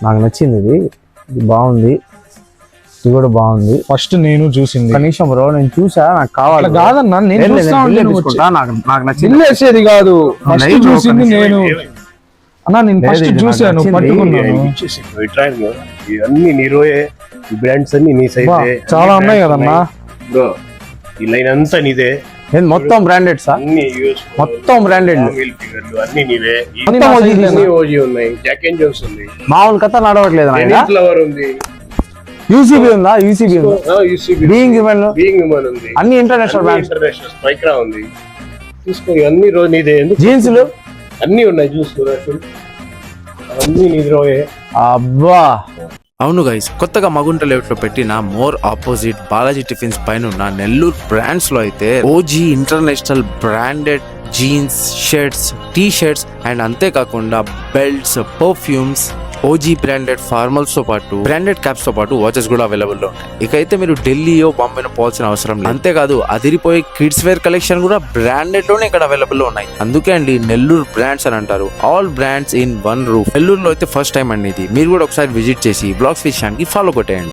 నాకు నచ్చింది ఇది బాగుంది, ఇది కూడా బాగుంది. ఫస్ట్ నేను చూసింది కనీసం బ్రో నేను చూసా, నాకు కావాలి. కాదన్నా నేను చూస్తా ఉంటే నువ్వు నాకు నచ్చింది. బిల్లేసేది కాదు, ఫస్ట్ చూసింది నేను. అన్నా నేను ఫస్ట్ చూసాను, పట్టుకున్నాను. అన్ని నీరోయే, ఈ బ్రాండ్స్ అన్ని నీ సైజే. చాలా ఉన్నాయి కదన్నా బ్రో, ఈ లైన్ అంతా నీదే. మొత్తం బ్రాండెడ్ సార్, మొత్తం బ్రాండెడ్, అన్ని నీవే. మొత్తం ఓజీ ఉన్నాయి, జాక్ అండ్ జోన్స్ ఉంది, మామూలు కథ నడవట్లేదు. ఫ్లవర్ ఉంది, యూసీబీ ఉందా? యూసీబీ బీయింగ్ హ్యూమన్ ఉంది, అన్ని ఇంటర్నేషనల్ బ్రాండ్స్. ఇంటర్నేషనల్ స్పైక్రా ఉంది. చూసుకో, అన్ని రోజు నీదే. జీన్స్లు అన్ని ఉన్నాయి, చూసుకో అన్ని నీది రోయే. అబ్బా అవును గైస్, కొత్తగా మగుంట లేఅవుట్ లో పెట్టిన మోర్ ఆపోజిట్ బాలాజీ టిఫిన్స్ పైన ఉన్న నెల్లూరు బ్రాండ్స్ లో అయితే OG international branded jeans, shirts, T shirts and అంతేకాకుండా belts, perfumes, OG branded formals తో పాటు బ్రాండెడ్ క్యాప్స్ తో పాటు వాచెస్ కూడా అవైలబుల్ లో ఉంటాయి. ఇకైతే మీరు ఢిల్లీయో బాంబేనో పోవాల్సిన అవసరం లేదు. అంతేకాదు అదిరిపోయే కిడ్స్ వేర్ కలెక్షన్ కూడా బ్రాండెడ్ లోనే ఇక్కడ అవైలబుల్ లో ఉన్నాయి. అందుకే అండి నెల్లూరు బ్రాండ్స్ అని అంటారు. All brands in one roof. నెల్లూరులో అయితే ఫస్ట్ టైం అండి ఇది. మీరు కూడా ఒకసారి విజిట్ చేసి బ్లాగ్స్ విషయానికి ఫాలో కొట్టేయండి.